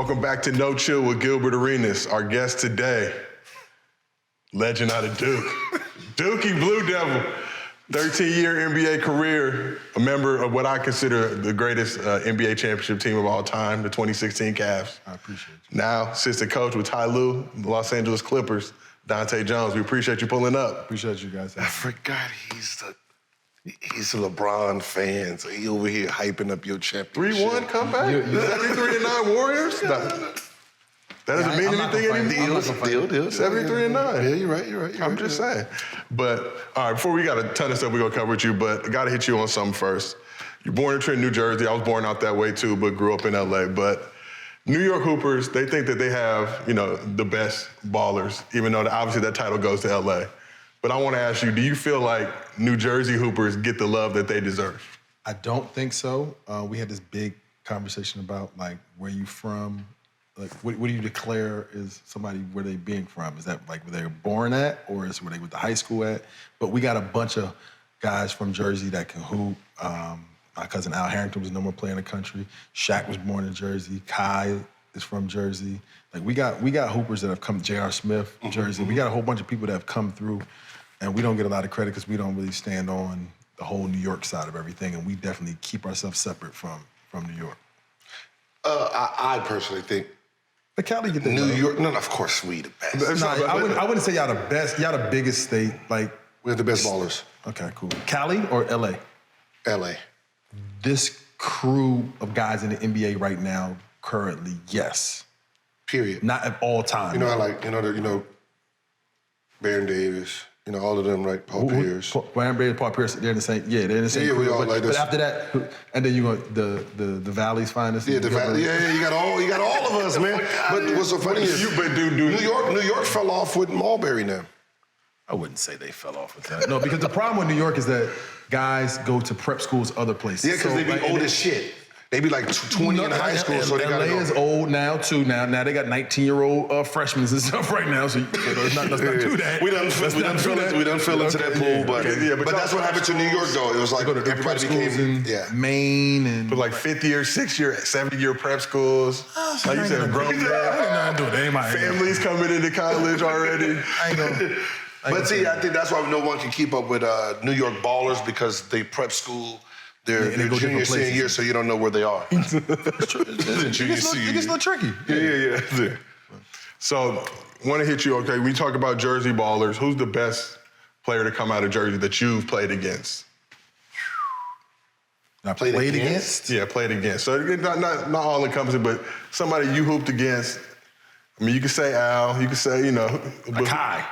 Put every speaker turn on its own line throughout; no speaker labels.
Welcome back to No Chill with Gilbert Arenas. Our guest today, legend out of Duke. Dookie Blue Devil, 13-year NBA career, a member of what I consider the greatest NBA championship team of all time, the 2016 Cavs.
I appreciate you.
Now, assistant coach with Ty Lue, the Los Angeles Clippers, Dahntay Jones. We appreciate you pulling up.
Appreciate you guys.
I forgot he's a LeBron fan, so he over here hyping up your championship.
3-1 comeback? 73-9 Warriors? That doesn't mean anything anymore.
Deal.
73-9.
Yeah, you're right.
I'm just saying. But, all right, before we got a ton of stuff we're going to cover with you, but I got to hit you on something first. You're born in Trenton, New Jersey. I was born out that way, too, but grew up in L.A. But New York Hoopers, they think that they have, the best ballers, even though obviously that title goes to L.A. But I want to ask you, do you feel like New Jersey Hoopers get the love that they deserve?
I don't think so. We had this big conversation about, where you from? What do you declare is somebody where they being from? Is that where they were born at, or is where they went to high school at? But we got a bunch of guys from Jersey that can hoop. My cousin Al Harrington was the number one player in the country. Shaq was born in Jersey. Kai is from Jersey. We got hoopers that have come. J.R. Smith, Jersey. We got a whole bunch of people that have come through, and we don't get a lot of credit because we don't really stand on the whole New York side of everything, and we definitely keep ourselves separate from New York.
I personally think
But Cali get the
New York. No, of course we the best.
I wouldn't say y'all the best. Y'all the biggest state.
We're the best ballers.
Okay, cool. Cali or LA?
LA.
This crew of guys in the NBA right now, currently, yes.
Period.
Not at all times.
Baron Davis. All of them, right? Paul Pierce.
Baron Davis, Paul Pierce, they're in the same. Yeah, they're in the same.
Yeah,
crew,
we all like this.
But after that, and then you go the Valley's finest.
Yeah, the Valley. Yeah, you got all of us, man. But what's so funny is New York fell off with Marbury now.
I wouldn't say they fell off with that. No, because the problem with New York is that guys go to prep schools other places.
Yeah, because they be old as shit. They be 20 in high school, so they got to go.
LA is old now, too. Now they got 19-year-old freshmen and stuff right now, so let's not do that.
We done fell into that pool, but that's what happened to New York, though. It was everybody became,
Maine and...
But 50-year, 6-year, 7-year prep schools. Like you said, grown men. Families coming into college already.
I ain't gonna...
But see, I think that's why no one can keep up with New York ballers because they prep school... They're junior, senior year, so you don't know where they are.
It gets a little tricky.
Yeah. So, want to hit you, okay, we talk about Jersey ballers. Who's the best player to come out of Jersey that you've played against?
Played against?
Yeah, played against. So, not all encompassing, but somebody you hooped against. I mean, you could say Al, you could say,
Kai.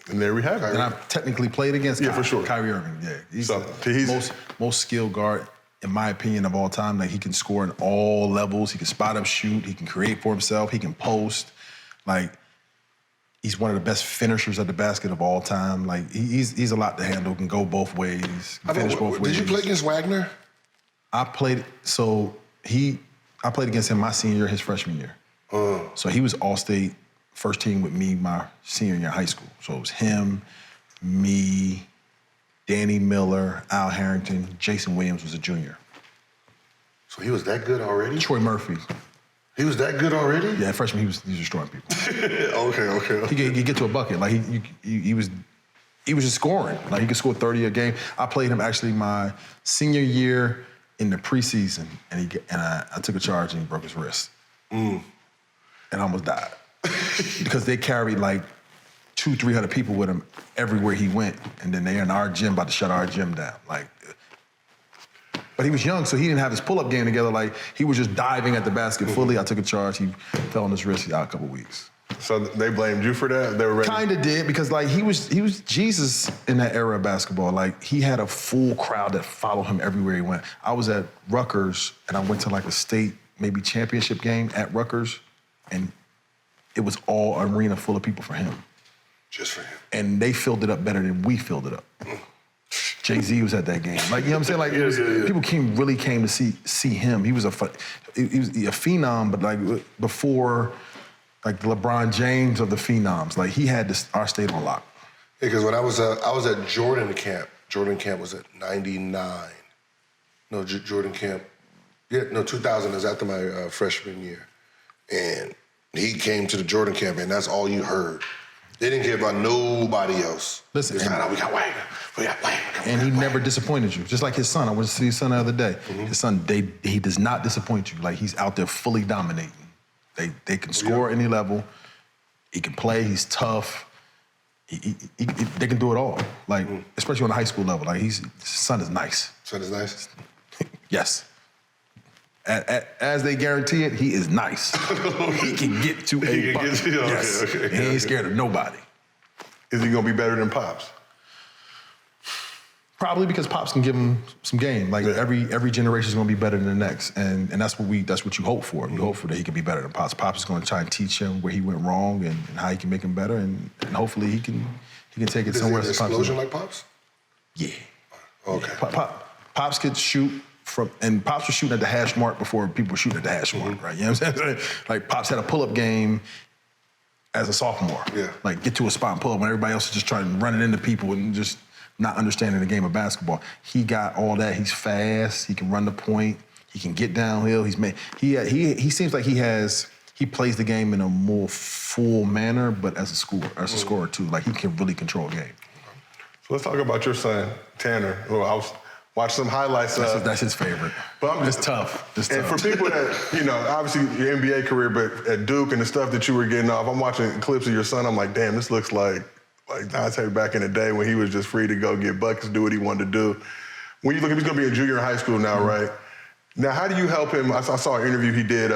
And there we have it.
And I've technically played against
for sure.
Kyrie Irving, yeah. He's the most skilled guard, in my opinion, of all time. He can score in all levels. He can spot up, shoot. He can create for himself. He can post. He's one of the best finishers at the basket of all time. He's a lot to handle. Can go both ways. Finish both ways.
Did you play against Wagner?
I played against him my senior year, his freshman year. So he was All-State first team with me my senior year in high school. So it was him, me, Danny Miller, Al Harrington, Jason Williams was a junior.
So he was that good already?
Troy Murphy.
He was that good already?
Yeah, freshman he was destroying people.
Okay.
He could get to a bucket. He was just scoring. He could score 30 a game. I played him actually my senior year in the preseason, and I took a charge and he broke his wrist. And I almost died. Because they carried 200-300 people with him everywhere he went, and then they're in our gym about to shut our gym down. But he was young, so he didn't have his pull-up game together. He was just diving at the basket fully. I took a charge. He fell on his wrist. He's out a couple weeks.
So they blamed you for that? They were ready?
Kind of did, because he was Jesus in that era of basketball. He had a full crowd that followed him everywhere he went. I was at Rutgers, and I went to a state maybe championship game at Rutgers, and it was all arena full of people for him.
Just for him.
And they filled it up better than we filled it up. Jay-Z was at that game. You know what I'm saying? People really came to see him. He was a phenom, but before the LeBron James of the phenoms. He had our state on lock.
Yeah, because when I was at Jordan camp. Jordan camp was at 99. No, Jordan camp. Yeah, no, 2000 is after my freshman year. And he came to the Jordan camp, and that's all you heard. They didn't care about nobody else.
Listen,
we got Wagner.
And he never disappointed you. Just like his son. I went to see his son the other day. Mm-hmm. His son, he does not disappoint you. Like, he's out there fully dominating. They can score any level. He can play. He's tough. They can do it all. Like, especially on the high school level. Like, his son is nice.
Son is nice?
Yes. As they guarantee it, he is nice. He can get to a bucket. Yes. Okay. He ain't scared of nobody.
Is he gonna be better than Pops?
Probably, because Pops can give him some game. Like, every generation is gonna be better than the next, and that's what you hope for. You hope for that he can be better than Pops. Pops is gonna try and teach him where he went wrong and how he can make him better, and hopefully he can take it somewhere.
Is he an explosion like Pops?
Yeah.
Okay.
Yeah. Pops could shoot and Pops was shooting at the hash mark before people were shooting at the hash mark, right? You know what I'm saying? Like, Pops had a pull-up game as a sophomore.
Yeah.
Like, get to a spot and pull up when everybody else is just trying to run it into people and just not understanding the game of basketball. He got all that. He's fast. He can run the point. He can get downhill. He seems like he plays the game in a more full manner, but as a scorer too. Like, he can really control a game.
So let's talk about your son, Tanner. Well, I was watching some highlights.
That's his favorite. But it's tough.
And for people that, obviously your NBA career, but at Duke and the stuff that you were getting off, I'm watching clips of your son. I'm like, damn, this looks like Dahntay back in the day when he was just free to go get buckets, do what he wanted to do. When you look, he's going to be a junior in high school now, right? Now, how do you help him? I saw an interview he did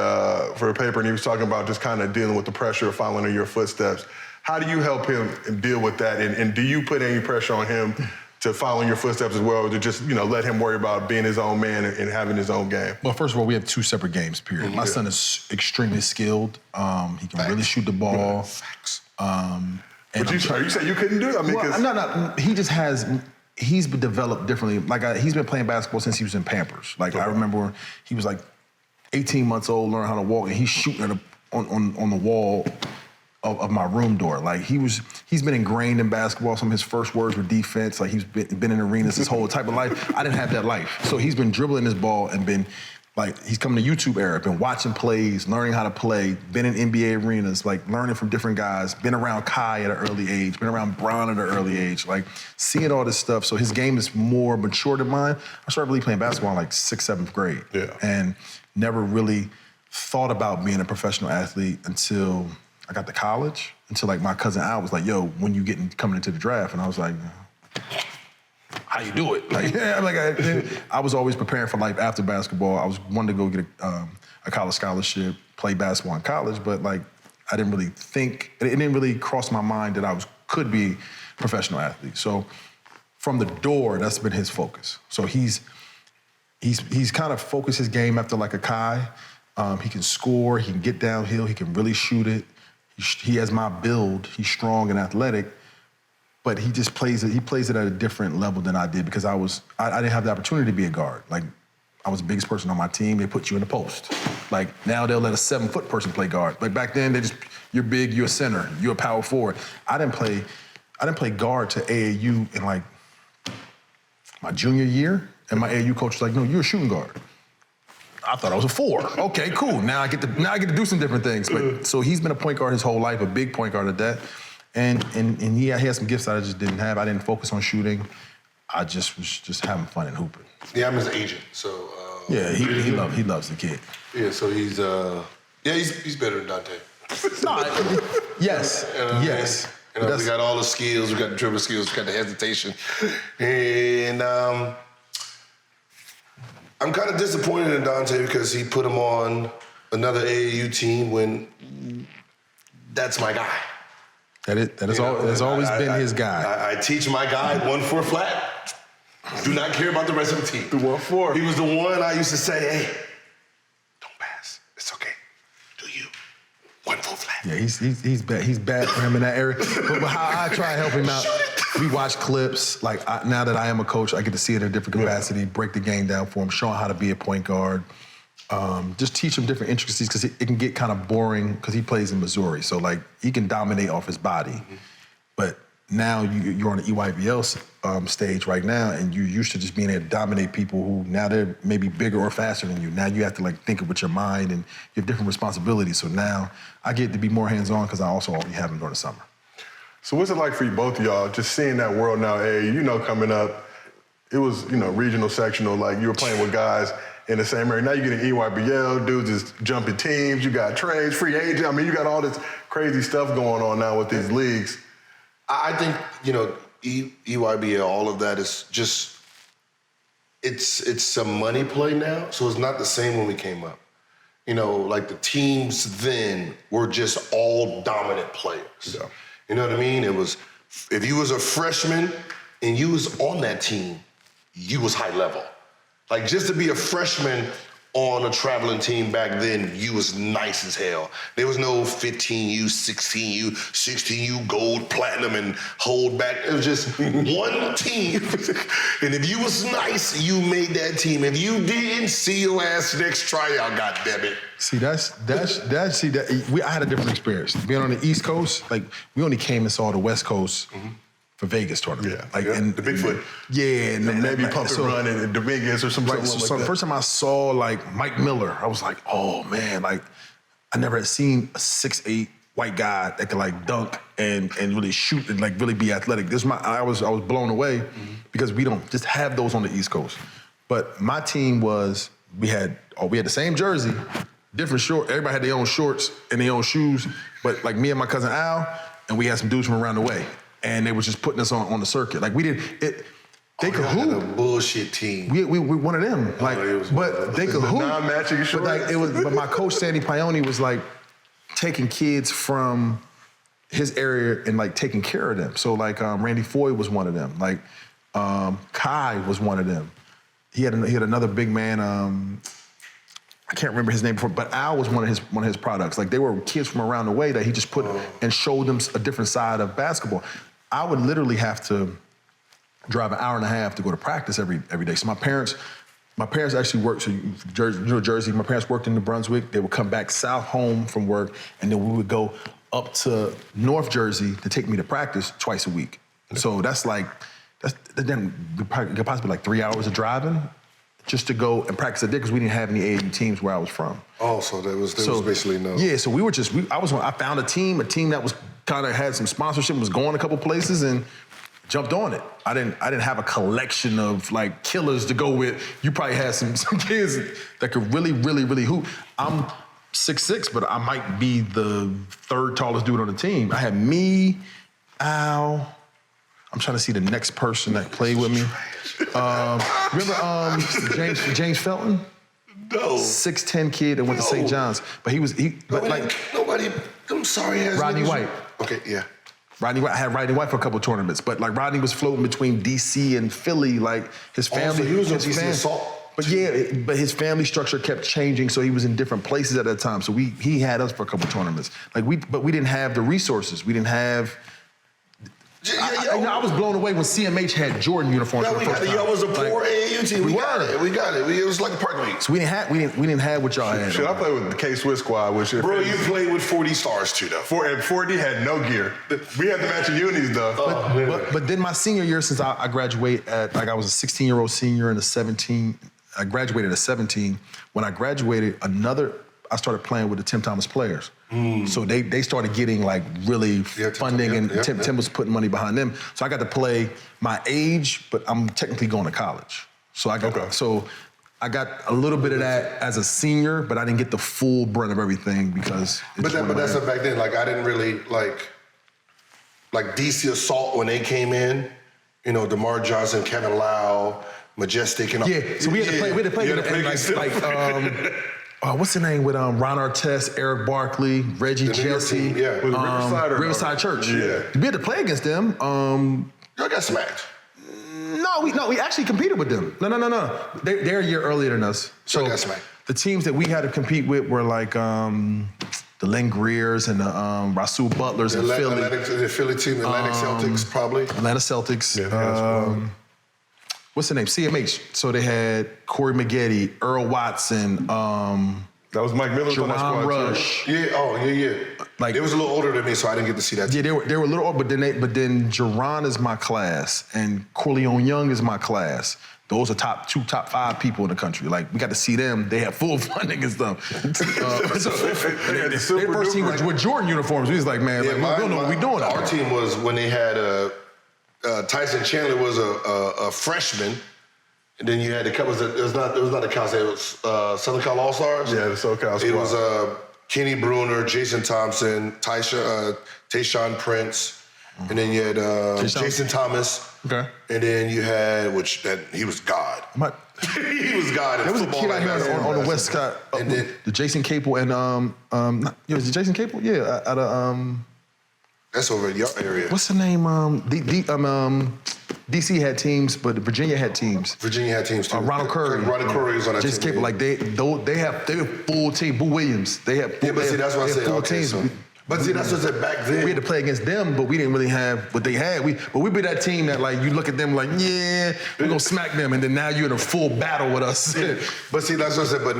for a paper, and he was talking about just kind of dealing with the pressure of following in your footsteps. How do you help him deal with that? And do you put any pressure on him to follow in your footsteps as well, or to just, let him worry about being his own man and having his own game?
Well, first of all, we have two separate games, period. My son is extremely skilled. He can really shoot the ball.
Facts.
But you said you couldn't do it? I mean,
no. He just he's been developed differently. Like, he's been playing basketball since he was in Pampers. Like, I remember he was like 18 months old, learning how to walk, and he's shooting on the wall of my room door. Like, he's been ingrained in basketball. Some of his first words were defense. Like, he's been in arenas his whole type of life. I didn't have that life. So he's been dribbling this ball and been, like, he's coming to YouTube era, been watching plays, learning how to play, been in NBA arenas, like, learning from different guys, been around Kai at an early age, been around Bron at an early age, like, seeing all this stuff. So his game is more mature than mine. I started really playing basketball in, like, 6th, 7th grade.
Yeah.
And never really thought about being a professional athlete until I got to college, until, like, my cousin Al was like, yo, when you coming into the draft? And I was like, how you do it? Like, I was always preparing for life after basketball. I was wanting to go get a college scholarship, play basketball in college, but, like, I didn't really think, it didn't really cross my mind that I could be a professional athlete. So from the door, that's been his focus. So he's kind of focused his game after, like, a Kai. He can score, he can get downhill, he can really shoot it. He has my build, he's strong and athletic, but he just plays it. He plays it at a different level than I did because I didn't have the opportunity to be a guard. Like, I was the biggest person on my team. They put you in the post. Like, now they'll let a 7-foot person play guard. Like, back then, you're big, you're a center, you're a power forward. I didn't play guard to AAU in, like, my junior year, and my AAU coach was like, no, you're a shooting guard. I thought I was a 4. Okay, cool. Now I get to do some different things. But so he's been a point guard his whole life, a big point guard at that. And he had some gifts that I just didn't have. I didn't focus on shooting. I just was just having fun and hooping.
Yeah, I'm his agent, so.
Yeah, he loves the kid.
Yeah, so he's better than Dahntay.
No, yes, yes.
We got all the skills. We got the dribble skills. We got the hesitation, and I'm kind of disappointed in Dahntay because he put him on another AAU team when that's my guy.
That's always been his guy.
I teach my guy 1-4 flat. Do not care about the rest of the team.
The 1-4.
He was the one I used to say, hey, don't pass. It's okay. Do you. 1-4 flat.
Yeah, he's bad. He's bad for him in that area. But how I try to help him out, we watch clips. Like, now that I am a coach, I get to see it in a different capacity, break the game down for him, show him how to be a point guard. Just teach him different intricacies because it can get kind of boring because he plays in Missouri. So, like, he can dominate off his body. Mm-hmm. But now you're on the EYBL stage right now, and you're used to just being able to dominate people who now they're maybe bigger or faster than you. Now you have to like think with your mind, and you have different responsibilities. So now I get to be more hands-on because I also already have them during the summer.
So what's it like for you, both of y'all, just seeing that world now, coming up, it was, regional, sectional, like you were playing with guys in the same area. Now you get an EYBL, dudes is jumping teams, you got trades, free agent. I mean, you got all this crazy stuff going on now with these leagues.
I think, EYBL, all of that is just, it's a money play now, so it's not the same when we came up. Like the teams then were just all dominant players.
Yeah.
You know what I mean? It was, if you was a freshman and you was on that team, you was high level. Like just to be a freshman on a traveling team back then, you was nice as hell. There was no 15U, 16U, 16U gold, platinum, and hold back. It was just one team. And if you was nice, you made that team. If you didn't, see your ass next tryout, goddammit.
See, I had a different experience. Being on the East Coast, like we only came and saw the West Coast for Vegas tournament.
Yeah,
like
and the Bigfoot.
Yeah, and
maybe Pump and Run in Dominguez or something like that.
So the first time I saw like Mike Miller, I was like, oh man, like I never had seen a 6'8" white guy that could like dunk and really shoot and like really be athletic. I was blown away because we don't just have those on the East Coast. But my team we had the same jersey, different short. Everybody had their own shorts and their own shoes. But like me and my cousin Al, and we had some dudes from around the way. And they were just putting us on the circuit. Like we did it. They could hoop.
A bullshit team.
We one of them. Like, but they could hoop.
Non-matching shorts.
But my coach Sandy Pione was like taking kids from his area and like taking care of them. So like Randy Foy was one of them. Like Kai was one of them. He had another big man. I can't remember his name before, but Al was one of his products. Like they were kids from around the way that he just put and showed them a different side of basketball. I would literally have to drive an hour and a half to go to practice every day. So my parents actually worked, New Jersey, my parents worked in New Brunswick. They would come back south home from work, and then we would go up to North Jersey to take me to practice twice a week. So that's then possibly like 3 hours of driving just to go and practice a day because we didn't have any AAU teams where I was from.
Oh, so there was basically no.
Yeah, so I found a team that was kind of had some sponsorship, was going a couple places and jumped on it. I didn't have a collection of like killers to go with. You probably had some kids that could really, really, really hoop. I'm 6'6", but I might be the third tallest dude on the team. I had me, Al. I'm trying to see the next person that played with me. Remember James Felton?
No.
6'10" kid that went to St. John's. But
nobody, I'm sorry.
Rodney White.
Okay, yeah.
Rodney White. I had Rodney White for a couple of tournaments, but like Rodney was floating between DC and Philly. Like his family.
So he was in DC Assault.
But but his family structure kept changing, so he was in different places at that time. So he had us for a couple of tournaments. But we didn't have the resources. We didn't have. I was blown away when CMH had Jordan uniforms.
No, we got it. Y'all was a poor AAU team. We got it. It was like a park league.
So we didn't have what y'all had.
Shit, I played with the K-Swiss squad. Which
bro, you played with 40 stars too, though.
And 40 had no gear. We had the matching unis, though.
But then my senior year, since I graduated I was a 16-year-old senior and a 17. I graduated at 17. When I graduated, I started playing with the Tim Thomas players. So they started getting like really funding, and Tim was putting money behind them. So I got to play my age, but I'm technically going to college. So I got a little bit of that as a senior, but I didn't get the full brunt of everything because.
But that's back then. Like I didn't really like DC Assault when they came in. DeMar Johnson, Kevin Lau, Majestic, and all.
Yeah. So we had to play. We had to play what's the name with Ron Artest, Eric Barkley, Reggie Jesse, Riverside Church.
Yeah.
We had to play against them.
Y'all got smacked.
No, we actually competed with them. No. They're a year earlier than us. So
got smacked.
The teams that we had to compete with were like the Len Greers and the Rasul Butlers in Philly.
The Philly team, Atlantic Celtics, probably.
Atlanta Celtics. Yeah, what's the name? CMH. So they had Corey Maggette, Earl Watson,
That was Mike Miller's on that squad
Jerron
too.
Rush.
Yeah.
Like-
They was a little older than me, so I didn't get to see that.
Yeah, they were a little old, but then Jerron is my class, and Corleone Young is my class. Those are top 5 people in the country. Like, we got to see them. They have full funding and stuff. Their first team with Jordan uniforms. We was like, man, we don't know what we doing.
Our team was when they had Tyson Chandler was a freshman, and then you had it was not a Cal State, it was Southern Cal All Stars.
Yeah, the SoCal squad.
It was Kenny Bruner, Jason Thompson, Tayshaun Prince, and then you had Jason Thomas.
Okay.
And then you had he was God. He was God in
There was a
football.
kid out here on the West Side.
And then
the Jason Capel and was it Jason Capel? Yeah, out of
that's over in your area.
what's the name? DC had teams, but Virginia had teams.
Virginia had teams too.
Ronald Curry.
Ronald Curry was on that
Jason
team.
Capel, like they have full team. Boo Williams, they have.
Yeah, but see, that's what I said.
Full
Okay,
teams.
so, but see, that's what I said back then.
We had to play against them, but we didn't really have what they had. But we be that team that like you look at them like, yeah, we're gonna smack them, and then now you're in a full battle with us.
But see, that's what I said. But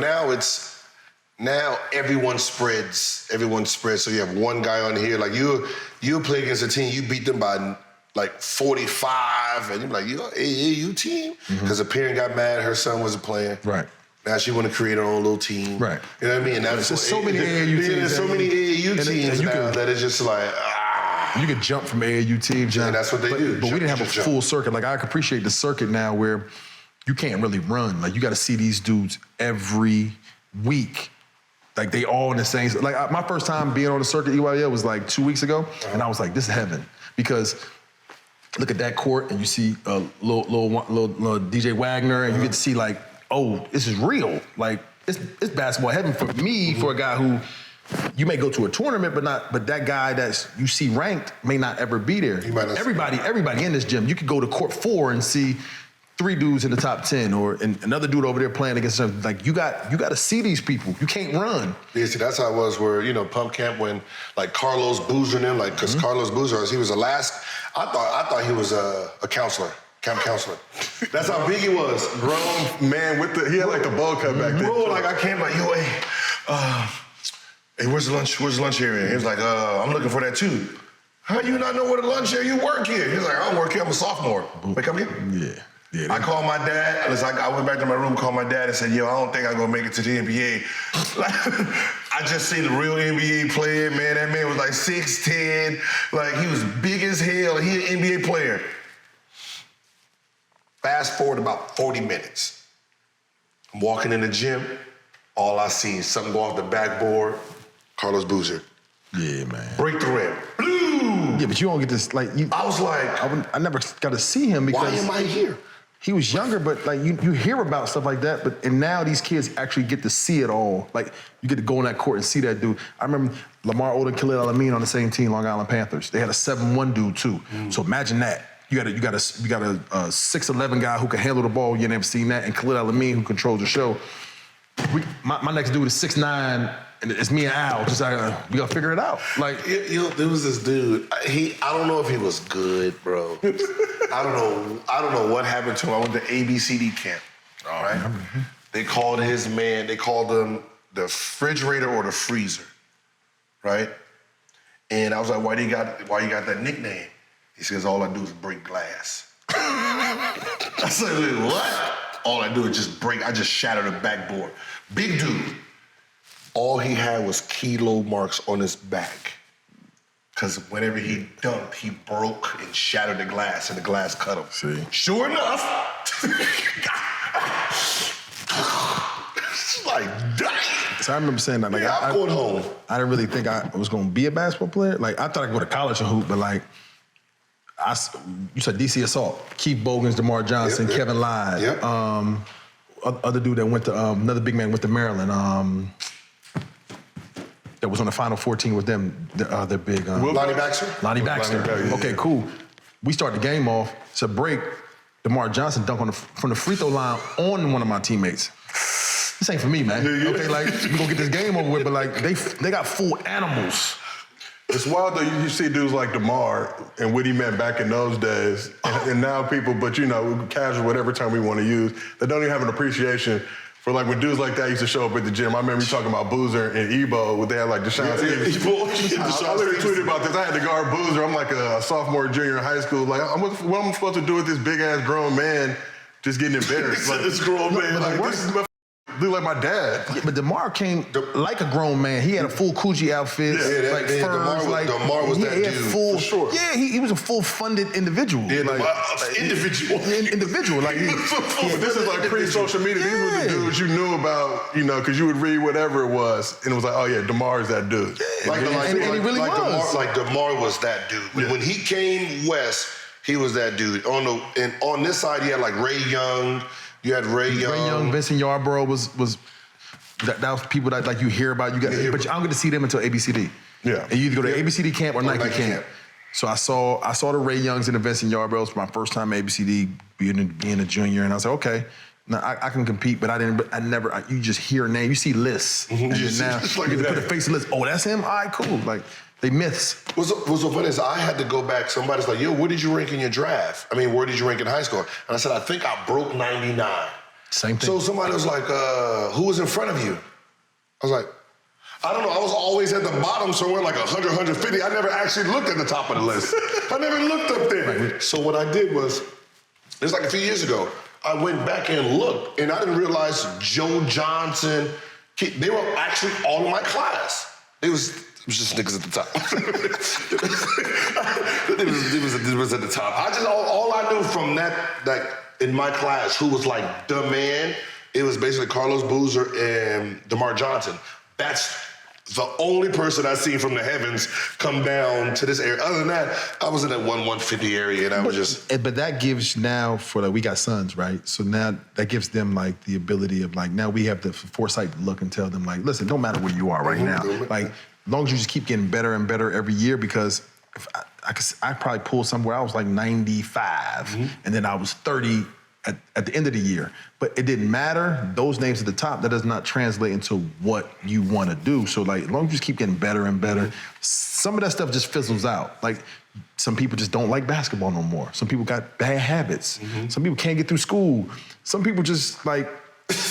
now everyone spreads. Everyone spreads. So you have one guy on here, like you play against a team, you beat them by like 45, and you're like, you're an AAU team? Because a parent got mad, her son wasn't playing.
Right.
Now she want to create her own little team.
Right.
You know what I mean? And now
There's so many AAU teams.
There's so many AAU teams
you
now that it's just like,
You could jump from AAU teams.
Yeah, that's what they do.
But we didn't have a
Jump.
full circuit. Like, I appreciate the circuit now where you can't really run. Like, you got to see these dudes every week. Like, they all in the same. Like, my first time being on the circuit EYL was like 2 weeks ago, and I was like, this is heaven. Because look at that court, and you see little DJ Wagner, and you get to see, like, oh, this is real. Like, it's basketball heaven for me, for a guy who you may go to a tournament, but that guy that you see ranked may not ever be there. Everybody in this gym, you could go to court 4 and see 3 dudes in the top 10, or another dude over there playing against them. Like, you got to see these people. You can't run.
Yeah, see, that's how it was where, pump camp when, like, Carlos Boozer and them, like, because Carlos Boozer, he was the last, I thought he was a counselor, camp counselor. That's how big he was.
Grown man he had like the bowl cut back then.
Bro, like, I came like, hey, where's the lunch area? He was like, I'm looking for that too. How you not know where the lunch area? You work here. He's like, I don't work here, I'm a sophomore. Like, come here.
Yeah.
I called my dad. I went back to my room, called my dad, and said, "Yo, I don't think I'm gonna make it to the NBA." I just seen the real NBA player, man. That man was like 6'10", like he was big as hell. He an NBA player. Fast forward about 40 minutes. I'm walking in the gym. All I see is something go off the backboard. Carlos Boozer.
Yeah, man.
Break the rim. Blue.
Yeah, but you don't get this, like,
I was like,
I never got to see him because
why am I here?
he was younger, but like you hear about stuff like that, and now these kids actually get to see it all. Like, you get to go on that court and see that dude. I remember Lamar Odom and Khalil Al-Amin on the same team, Long Island Panthers. They had a 7'1" dude too. So imagine that. You got a 6'11" guy who can handle the ball. You never seen that, and Khalil Al-Amin who controls the show. My next dude is 6'9", and it's me and Al. Just we gotta figure it out. Like,
there was this dude. I don't know if he was good, bro. I don't know what happened to him. I went to ABCD camp. All right. Mm-hmm. They called him the refrigerator or the freezer, right? And I was like, why you got that nickname? He says, all I do is break glass. I said, wait, what? All I do is I just shatter the backboard. Big dude. All he had was kilo marks on his back. Because whenever he dunked, he broke and shattered the glass, and the glass cut him.
See?
Sure enough. It's like, dang.
So I remember saying that. Like,
Yeah, I'm going home.
I didn't really think I was going to be a basketball player. Like, I thought I'd go to college and hoop, but like, you said DC Assault, Keith Bogans, DeMar Johnson,
Yep.
Kevin Lyde.
Yep.
Other dude that went to, another big man went to Maryland. That was on the Final 14 with them. They're big.
Lonnie Baxter?
Lonnie Baxter. Okay, cool. We start the game off. It's a break. DeMar Johnson dunked from the free throw line on one of my teammates. This ain't for me, man. Okay, like, we gonna get this game over with, but like, they got full animals.
It's wild though, you see dudes like DeMar and what he meant back in those days, and now people, but casual, whatever term we want to use, they don't even have an appreciation For like when dudes like that used to show up at the gym. I remember you talking about Boozer and Ebo, when they had like Deshaun Stevens. I literally tweeted about this. I had to guard Boozer. I'm like a sophomore, junior in high school. Like, what am I supposed to do with this big ass grown man just getting embarrassed? Like, this grown man, like this look like my dad.
Yeah, but DeMar came like a grown man. He had a full Coogee outfit.
Yeah,
like furs,
DeMar was that
he had
dude.
Full,
For sure.
Yeah, he was a full funded individual.
Yeah,
individual. Like
This is like pre-social media. These were the dudes you knew about, because you would read whatever it was, and it was like, oh yeah, DeMar is that dude.
Yeah, and he really was.
DeMar was that dude. When he came west, he was that dude. On this side, you had like Ray Young. You had Ray Young.
Vincent Yarborough was that was people that like you hear about. But I don't get to see them until ABCD.
Yeah.
And you either go to ABCD camp or Nike camp. So I saw the Ray Youngs and the Vincent Yarboroughs for my first time at ABCD, being a junior, and I was like, okay, now I can compete, but you just hear a name, you see lists, and then now you get to put a face to list. Oh, that's him. All right, cool. Like they myths.
What's so funny is I had to go back. Somebody's like, yo, where did you rank in your draft? I mean, where did you rank in high school? And I said, I think I broke 99.
Same thing.
So somebody was like, who was in front of you? I was like, I don't know. I was always at the bottom somewhere, like 100, 150. I never actually looked at the top of the list. I never looked up there. Right. So what I did was, it was like a few years ago, I went back and looked, and I didn't realize Joe Johnson, they were actually all in my class. It was just niggas at the top. it was at the top. All I knew from that, like in my class, who was like the man, it was basically Carlos Boozer and DeMar Johnson. That's the only person I seen from the heavens come down to this area. Other than that, I was in that 150 area, and I was just.
But that gives now we got sons, right? So now that gives them like the ability of like now we have the foresight to look and tell them like, listen, don't matter where you are right now. Like, as long as you just keep getting better and better every year, because if I probably pulled somewhere I was like 95, and then I was 30 at the end of the year. But it didn't matter. Those names at the top, that does not translate into what you want to do. So like, as long as you just keep getting better and better, some of that stuff just fizzles out. Like, some people just don't like basketball no more. Some people got bad habits. Some people can't get through school. Some people just like,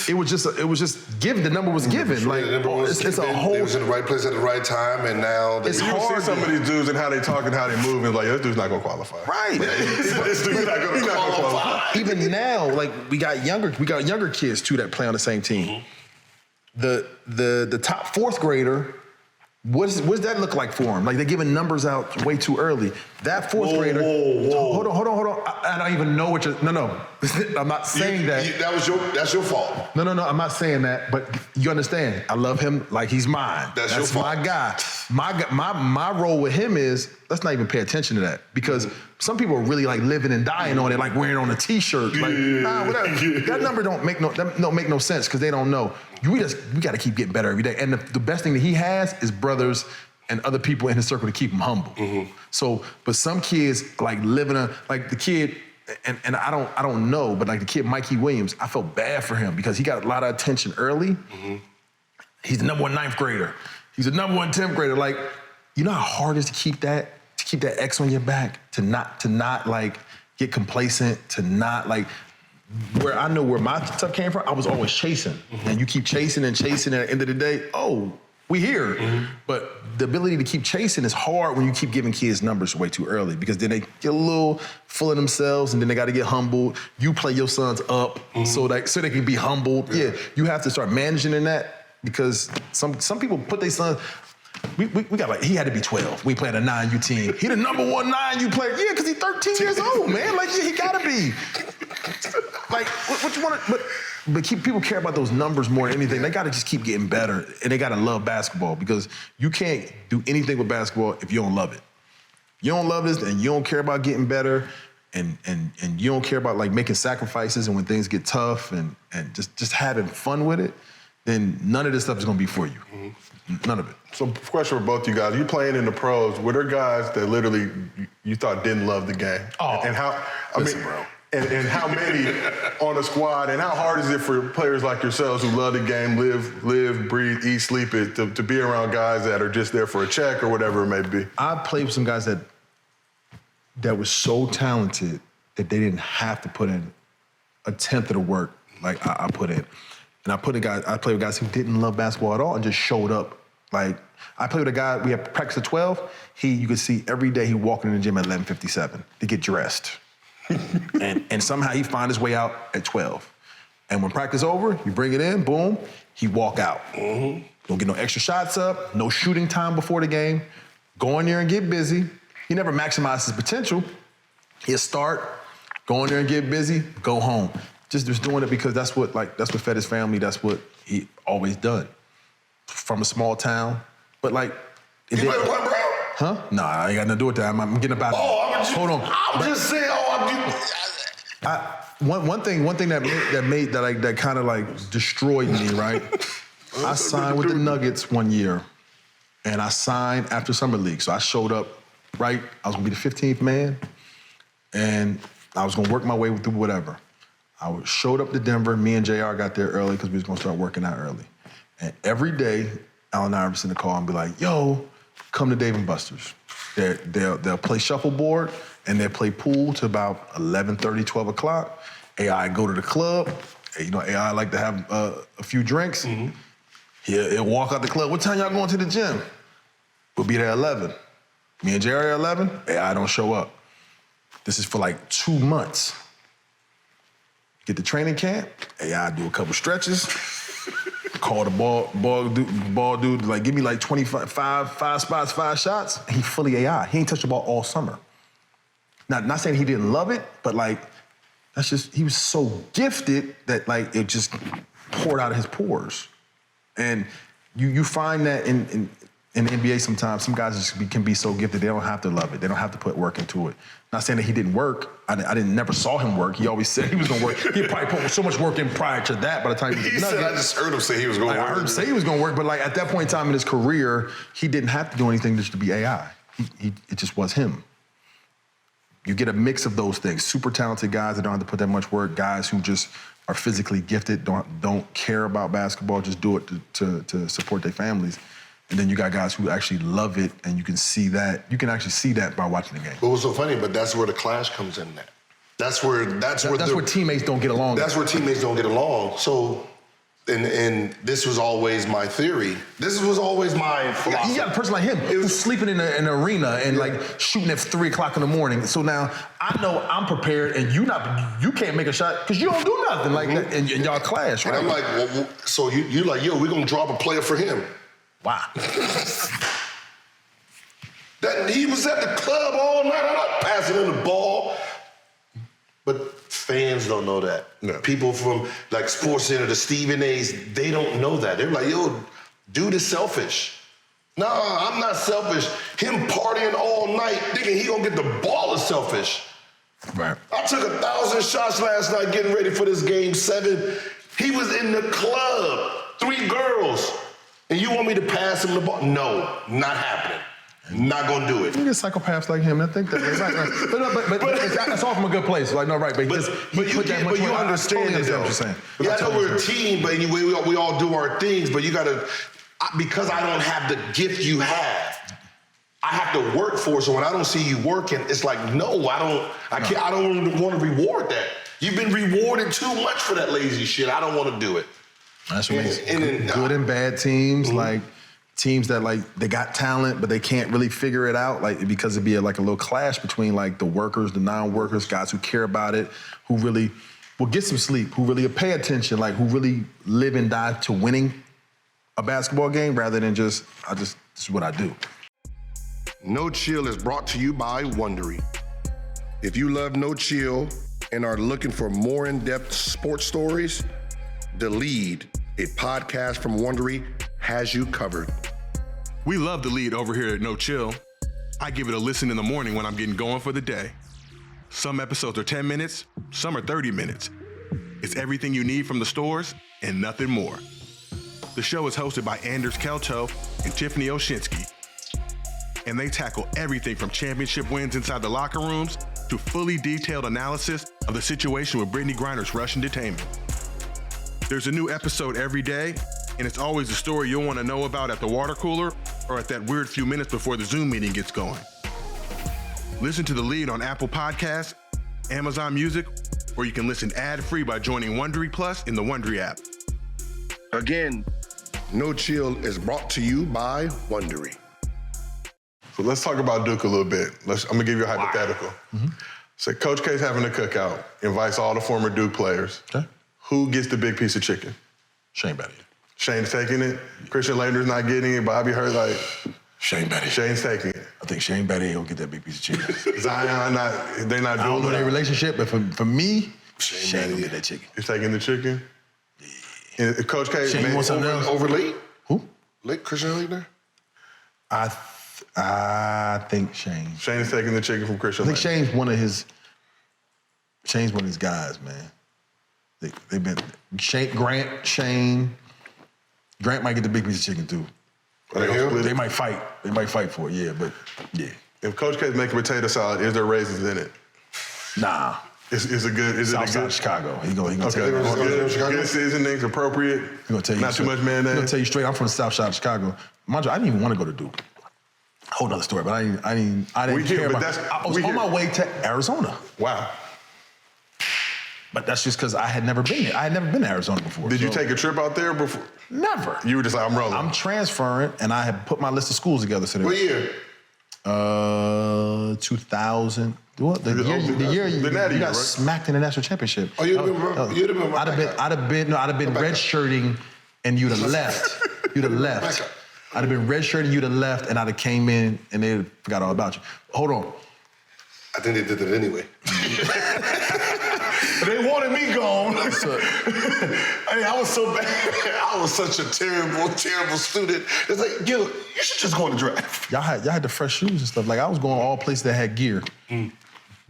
it was just given. The number was given.
Sure,
like it's a whole.
They was in the right place at the right time, and now
it's
you
hard.
See some of these dudes and how they talk and how they move, and like this dude's not gonna qualify.
Right.
This dude's not gonna qualify.
Even now, like we got younger kids too that play on the same team. The top fourth grader. What does that look like for him? Like they're giving numbers out way too early. That fourth grader. Whoa. Hold on. I don't even know what you're. No. I'm not saying that.
That's your fault.
No. I'm not saying that. But you understand? I love him like he's mine.
That's your fault.
my guy. My role with him is let's not even pay attention to that, because some people are really like living and dying on it, like wearing on a T-shirt. Like whatever. That number don't make no sense because they don't know. We got to keep getting better every day. And the best thing that he has is brothers and other people in his circle to keep him humble. So, but some kids like like the kid, and I don't know, but like the kid Mikey Williams, I felt bad for him because he got a lot of attention early. He's the number one 9th grader. He's the number one 10th grader. Like, you know how hard it is to keep that X on your back, to not like get complacent, to not like. Where I know where my stuff came from, I was always chasing. And you keep chasing and chasing, and at the end of the day, we here. But the ability to keep chasing is hard when you keep giving kids numbers way too early, because then they get a little full of themselves and then they got to get humbled. You play your sons up so they can be humbled. Yeah, you have to start managing in that, because some people put their sons. We got like, he had to be 12. We played a 9U team. He the number one 9U player. Yeah, because he's 13 years old, man. Like, yeah, he gotta be. Like, what you want to, but people care about those numbers more than anything. They gotta just keep getting better, and they gotta love basketball, because you can't do anything with basketball if you don't love it. If you don't love this, and you don't care about getting better, and you don't care about like making sacrifices and when things get tough and just having fun with it, then none of this stuff is gonna be for you. None of it.
So, question for both you guys: you playing in the pros? Were there guys that literally you thought didn't love the game? And how? Bro. And how many on a squad? And how hard is it for players like yourselves who love the game, live, breathe, eat, sleep it, to be around guys that are just there for a check or whatever it may be?
I played with some guys that was so talented that they didn't have to put in a tenth of the work like I put in. And I played with guys who didn't love basketball at all and just showed up. Like, I played with a guy, we had practice at 12. You could see every day he walking in the gym at 11:57 to get dressed. and somehow he find his way out at 12. And when practice over, you bring it in, boom, he walk out. Mm-hmm. Don't get no extra shots up, no shooting time before the game. Go in there and get busy. He never maximized his potential. He'll start, go in there and get busy, go home. Just doing it because that's what fed his family. That's what he always done. From a small town, but like.
You play with Gilbert?
Huh? Nah, I ain't got nothing to do with that. I'm getting about it. Hold on.
I'm just saying.
One thing that kind of like destroyed me, right? I signed with the Nuggets one year, and I signed after Summer League. So I showed up, right? I was gonna be the 15th man, and I was gonna work my way through whatever. I showed up to Denver. Me and JR got there early because we was gonna start working out early. And every day, Allen Iverson would call and be like, "Yo, come to Dave & Buster's." They'll play shuffleboard and they'll play pool to about 11:30, 12 o'clock. AI go to the club. You know, AI like to have a few drinks. Mm-hmm. He'll walk out the club. What time y'all going to the gym? We'll be there at 11. Me and Jerry at 11. AI don't show up. This is for like 2 months. Get to training camp. AI do a couple stretches. Call the ball dude, like, give me like 25 spots, 5 shots. And he fully AI. He ain't touched the ball all summer. Not saying he didn't love it, but like, that's just, he was so gifted that like, it just poured out of his pores. And you find that in the NBA sometimes, some guys just can be so gifted, they don't have to love it. They don't have to put work into it. Not saying that he didn't work. I never saw him work. He always said he was gonna work. He probably put so much work in prior to that by the time he was
said, I just heard him say he was gonna work.
I heard him say he was gonna work, but like at that point in time in his career, he didn't have to do anything just to be AI. It just was him. You get a mix of those things. Super talented guys that don't have to put that much work, guys who just are physically gifted, don't care about basketball, just do it to support their families. And then you got guys who actually love it, and you can see that. You can actually see that by watching the game.
But what's so funny, but that's where the clash comes in at. That's where
teammates don't get along.
That's where teammates don't get along. So, and this was always my theory. This was always my philosophy.
You got a person like him who's sleeping in an arena and like shooting at 3 o'clock in the morning. So now I know I'm prepared, and you can't make a shot because you don't do nothing like that, and y'all clash, right?
And I'm like, well, so you're like, yo, we're gonna drop a player for him.
Wow.
That he was at the club all night. I'm not passing him the ball. But fans don't know that. No. People from like SportsCenter to Stephen A's, they don't know that. They're like, yo, dude is selfish. Nah, I'm not selfish. Him partying all night, thinking he gonna get the ball is selfish.
Right.
I took 1,000 shots last night getting ready for this game 7. He was in the club, 3 girls. And you want me to pass him the ball? No, not happening. Not gonna do it.
You get psychopaths like him. I think that it's like, but it's all from a good place. Like, no, right? But
you understand it, though.
What you're saying.
Yeah, I know we're a team, but we all do our things. But you gotta, because I don't have the gift you have, I have to work for it. So when I don't see you working, it's like, no, I don't want to reward that. You've been rewarded too much for that lazy shit. I don't want to do it.
That's what makes good and bad teams, like teams that like they got talent but they can't really figure it out, like because it'd be like a little clash between like the workers, the non-workers, guys who care about it, who really will get some sleep, who really pay attention, like who really live and die to winning a basketball game rather than this is what I do.
No Chill is brought to you by Wondery. If you love No Chill and are looking for more in-depth sports stories, The Lead, a podcast from Wondery, has you covered.
We love The Lead over here at No Chill. I give it a listen in the morning when I'm getting going for the day. Some episodes are 10 minutes, some are 30 minutes. It's everything you need from the stores and nothing more. The show is hosted by Anders Kelto and Tiffany Oshinsky. And they tackle everything from championship wins inside the locker rooms to fully detailed analysis of the situation with Brittany Griner's Russian detainment. There's a new episode every day, and it's always a story you'll want to know about at the water cooler or at that weird few minutes before the Zoom meeting gets going. Listen to The Lead on Apple Podcasts, Amazon Music, or you can listen ad-free by joining Wondery Plus in the Wondery app.
Again, No Chill is brought to you by Wondery.
So let's talk about Duke a little bit. I'm gonna give you a hypothetical. So Coach K's having a cookout, invites all the former Duke players.
Okay.
Who gets the big piece of chicken?
Shane Betty.
Shane's taking it. Christian Laettner's not getting it. Bobby Hurt, like,
Shane Betty.
Shane's taking it.
I think Shane Betty ain't gonna get that big piece of chicken.
Zion, they're not
I don't know
doing
their
it.
relationship, but for me,
Shane
Shane
Betty.
gonna get that chicken.
He's taking the chicken? And Coach K,
Shane, you want something else?
Over late?
Who?
Late Christian Laettner?
I think Shane.
Shane is taking the chicken from Christian
I think
Laettner.
Shane's one of his guys, man. They've been Shane. Grant might get the big piece of chicken too.
Are they gonna split
They
it?
might fight. They might fight for it, yeah, but yeah.
If Coach K's making potato salad, is there raisins in it?
Nah.
Is it good?
Southside Chicago. He gonna
Okay,
tell you.
it's good,
Chicago?
good seasonings, appropriate.
He gonna tell you
not too much
He
mayonnaise.
gonna tell you straight. I'm from the South Side of Chicago. Mind you, I didn't even want to go to Duke. Whole nother story, but I didn't
We hear,
care
but
about.
that's-
I was
we
on
hear-
my way to Arizona,
Wow.
but that's just because I had never been there. I had never been to Arizona before.
Did you
so-
take a trip out there before?
Never.
You were just like, I'm rolling.
I'm transferring, and I had put my list of schools together. So
What year?
2000. What the year?
the
The year you
Natty
got
year, right?
smacked in the national championship.
Oh, you'd have been
I'd have been redshirting, and you'd have left. You'd have left.
Backup.
I'd have been redshirting, you'd have left, and I'd have came in, and they forgot all about you. Hold on.
I think they did it anyway.
They wanted me gone.
I mean, I was so bad. I was such a terrible, terrible student. It's like, Gil, you should just go on the draft.
Y'all had the fresh shoes and stuff. Like I was going all places that had gear.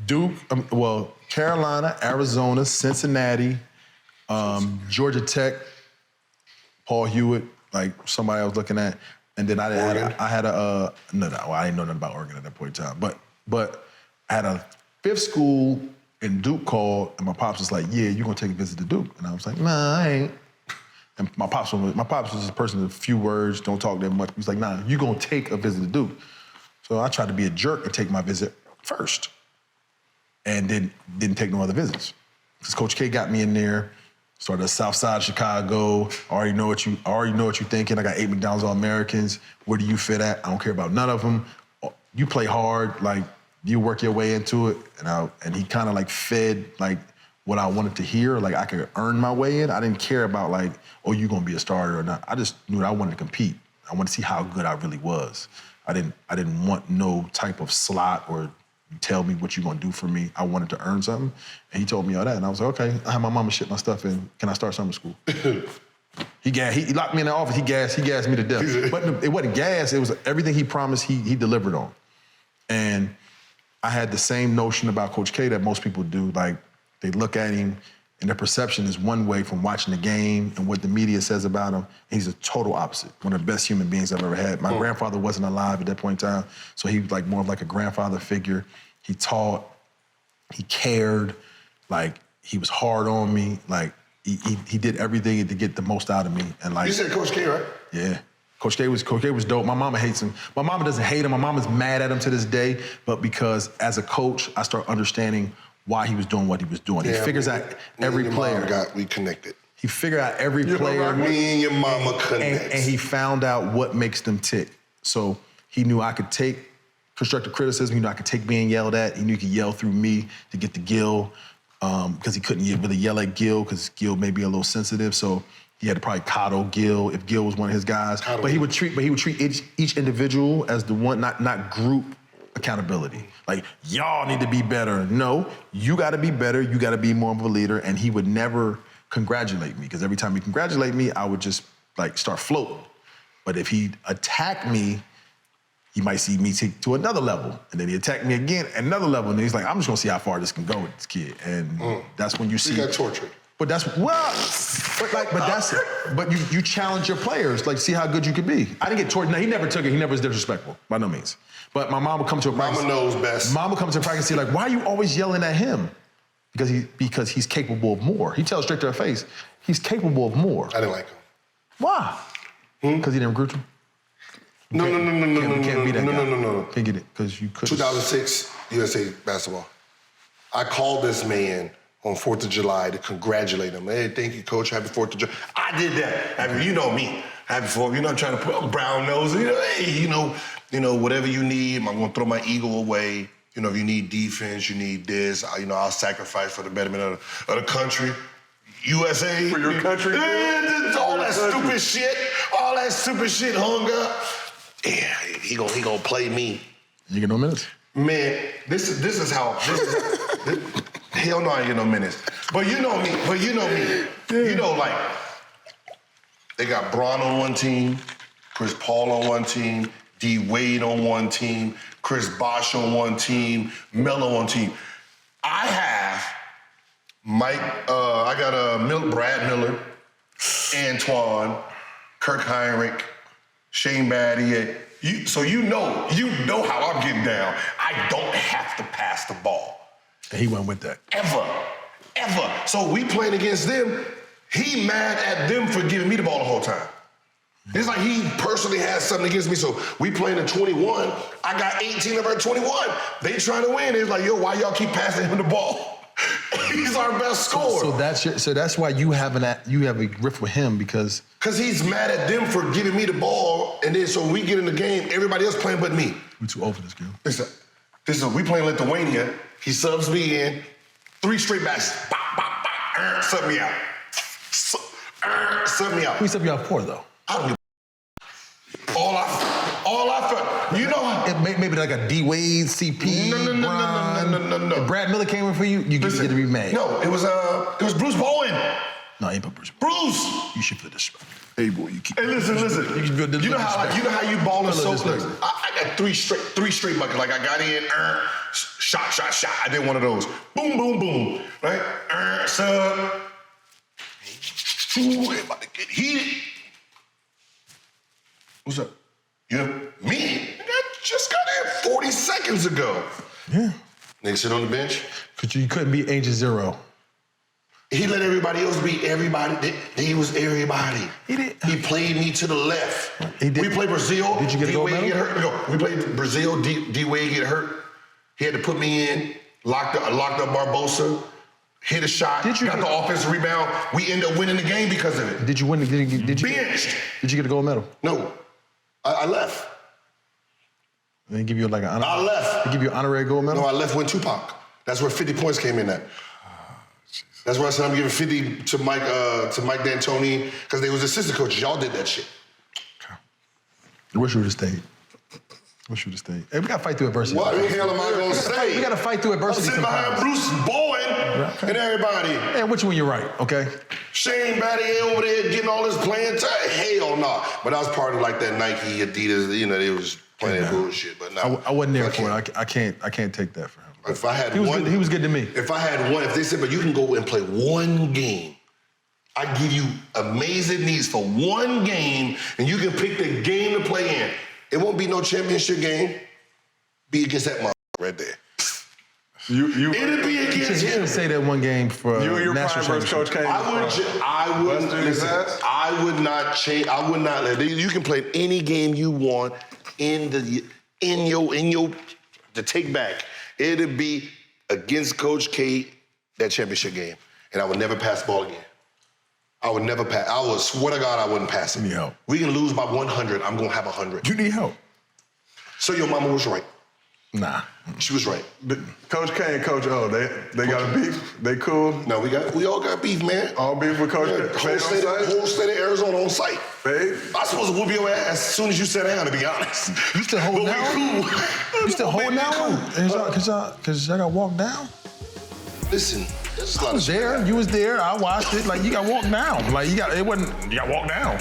Duke, Carolina, Arizona, Cincinnati, Georgia Tech, Paul Hewitt, like somebody I was looking at, and then I didn't know nothing about Oregon at that point in time. But I had a fifth school, and Duke called, and my pops was like, "Yeah, you gonna take a visit to Duke?" And I was like, "Nah, I ain't." And my pops was a person of few words, don't talk that much. He was like, "Nah, you gonna take a visit to Duke?" So I tried to be a jerk and take my visit first, and then didn't take no other visits. Because Coach K got me in there, started at South Side of Chicago. I already know what you're thinking. I got 8 McDonald's All-Americans. Where do you fit at? I don't care about none of them. You play hard, like you work your way into it. And he kind of like fed like what I wanted to hear. Like I could earn my way in. I didn't care about like, oh, you gonna be a starter or not. I just knew that I wanted to compete. I wanted to see how good I really was. I didn't want no type of slot or tell me what you're gonna do for me. I wanted to earn something. And he told me all that. And I was like, okay, I had my mama ship my stuff in. Can I start summer school? He locked me in the office. He gassed me to death. But it wasn't gas. It was everything he promised he delivered on. And I had the same notion about Coach K that most people do. Like they look at him and their perception is one way from watching the game and what the media says about him. He's a total opposite. One of the best human beings I've ever had. My grandfather wasn't alive at that point in time, so he was like more of like a grandfather figure. He taught, he cared, like he was hard on me, like he did everything to get the most out of me. And like
You said Coach K, right?
yeah. Coach K was dope. My mama hates him. My mama doesn't hate him. My mama's mad at him to this day, but because as a coach, I start understanding why he was doing what he was doing. He figures out every player.
We connected.
He figured out every player.
Me and your mama connect.
And he found out what makes them tick. So he knew I could take constructive criticism. He knew I could take being yelled at. He knew he could yell through me to get to Gil, because he couldn't really yell at Gil because Gil may be a little sensitive. So he had to probably coddle Gil if Gil was one of his guys. But he would treat each individual as the one, not group accountability. Like, y'all need to be better. No, you got to be better. You got to be more of a leader. And he would never congratulate me because every time he congratulate me, I would just like start floating. But if he attacked me, he might see me take to another level. And then he attacked me again, another level. And he's like, I'm just gonna see how far this can go with this kid. And that's when you see.
You got tortured.
But you challenge your players, like see how good you could be. I didn't get tortured. No, he never took it. He never was disrespectful, by no means. But my mom would come to a practice.
Mama knows best.
Mom would come to a practice and say, like, why are you always yelling at him? Because he's capable of more. He tells straight to her face, he's capable of more.
I didn't like him.
Why? Because he didn't recruit you?
No.
Can't be that guy.
No.
Can't get it, because you couldn't.
2006 USA basketball. I called this man on 4th of July to congratulate him. Hey, thank you, Coach. Happy 4th of July. I did that. I mean, you know me. Happy 4th. You know, I'm trying to put a brown nose. You know, hey, you know, whatever you need, I'm gonna throw my ego away. You know, if you need defense, you need this. I'll sacrifice for the betterment of the country. USA.
For your country?
All that stupid shit. All that stupid shit hung up. Yeah, he gonna play me.
You get no minutes?
Man, this is how. Hell no, I ain't get no minutes. But you know me. You know, like, they got Braun on one team, Chris Paul on one team, D Wade on one team, Chris Bosh on one team, Melo on team. I have Mike. I got Brad Miller, Antoine, Kirk Heinrich, Shane Battier. So you know how I'm getting down. I don't have to pass the ball.
And he went with that.
Ever. So we playing against them, he mad at them for giving me the ball the whole time. It's like he personally has something against me. So we playing in 21, I got 18 of our 21. They trying to win. It's like, yo, why y'all keep passing him the ball? He's our best scorer.
So that's why you have a riff with him because
he's mad at them for giving me the ball, and then so when we get in the game, everybody else playing but me.
we too old for this, Gil.
We playing Lithuania. He subs me in. 3 straight backs. Bop, bop, bop. Sub me out. Sub me out.
Who you sub you out for though?
I don't give a all I felt. You know.
It maybe like a D Wade, CP.
No.
If Brad Miller came in for you, you get to be mad.
No, it was Bruce Bowen.
No, ain't but Bruce.
Bruce.
You should feel disrespect. Hey boy, you keep.
Hey, listen. You know how you ball and soak. Look, I got three straight buckets. Like I got in, shot. I did one of those. Boom, right? Sub. Ooh, about to get heated. What's up? Me? I just got in 40 seconds ago.
Yeah.
Nigga sit on the bench.
Because you couldn't beat Agent Zero.
He let everybody else beat everybody. He was everybody.
He did.
He played me to the left.
He did.
We played Brazil.
Did you get a gold medal?
Get hurt. No, we played Brazil. D Wade get hurt. He had to put me in. Locked up Barbosa. Hit a shot. Got the offensive rebound. We end up winning the game because of it.
Did you win? Did you
benched?
Did you get a gold medal?
No, I left.
They give you like an honor.
I left.
They give you an honorary gold medal.
No, I left with Tupac. That's where 50 points came in at. That's where I said I'm giving 50 to Mike D'Antoni because they was assistant coaches. Y'all did that shit.
Okay. I wish you would have stayed. Hey, we got to fight through adversity.
What the hell am I going to say?
We got to fight through adversity.
I'm sitting behind Bruce Bowen and everybody.
And which one you're right, okay?
Shane Battier over there getting all this playing time. Hell no. But I was part of like that Nike, Adidas, they was playing that bullshit. But no.
I wasn't there for it. I can't take that for him.
If I had
he was good to me.
If I had one, if they said, but you can go and play one game, I give you amazing needs for one game, and you can pick the game to play in. It won't be no championship game. Be against that motherfucker right there. It'll be against him.
Say that one game for
you and your prime versus Coach K.
I would not change. I would not let you can play any game you want in your to take back. It'll be against Coach K, that championship game. And I would never pass the ball again. I would never pass. I would swear to God I wouldn't pass it.
You need help.
We can lose by 100. I'm going to have 100.
You need help.
So your mama was right.
Nah.
She was right.
Coach K and Coach O, they got a beef? They cool?
No, we all got beef, man.
All beef with Coach K?
Whole state of Arizona on site.
Babe?
I was supposed to whoop your ass as soon as you sat down, to be honest.
You still holding down?
Cool.
You still holding down? Because y'all got walked down?
Listen, there's a lot
I was there. You was there. I watched it. Like, you got walked down. Like, you got walked down.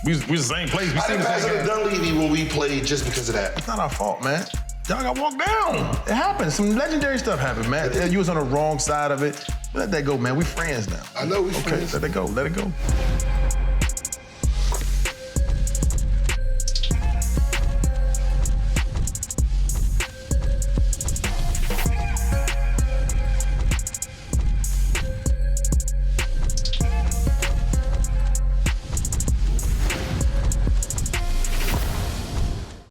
We was the same place.
I didn't pass it to Dunleavy when we played just because of that.
It's not our fault, man. Y'all got walked down. It happened. Some legendary stuff happened, man. You was on the wrong side of it. Let that go, man. We friends now.
I know we friends.
Let it go.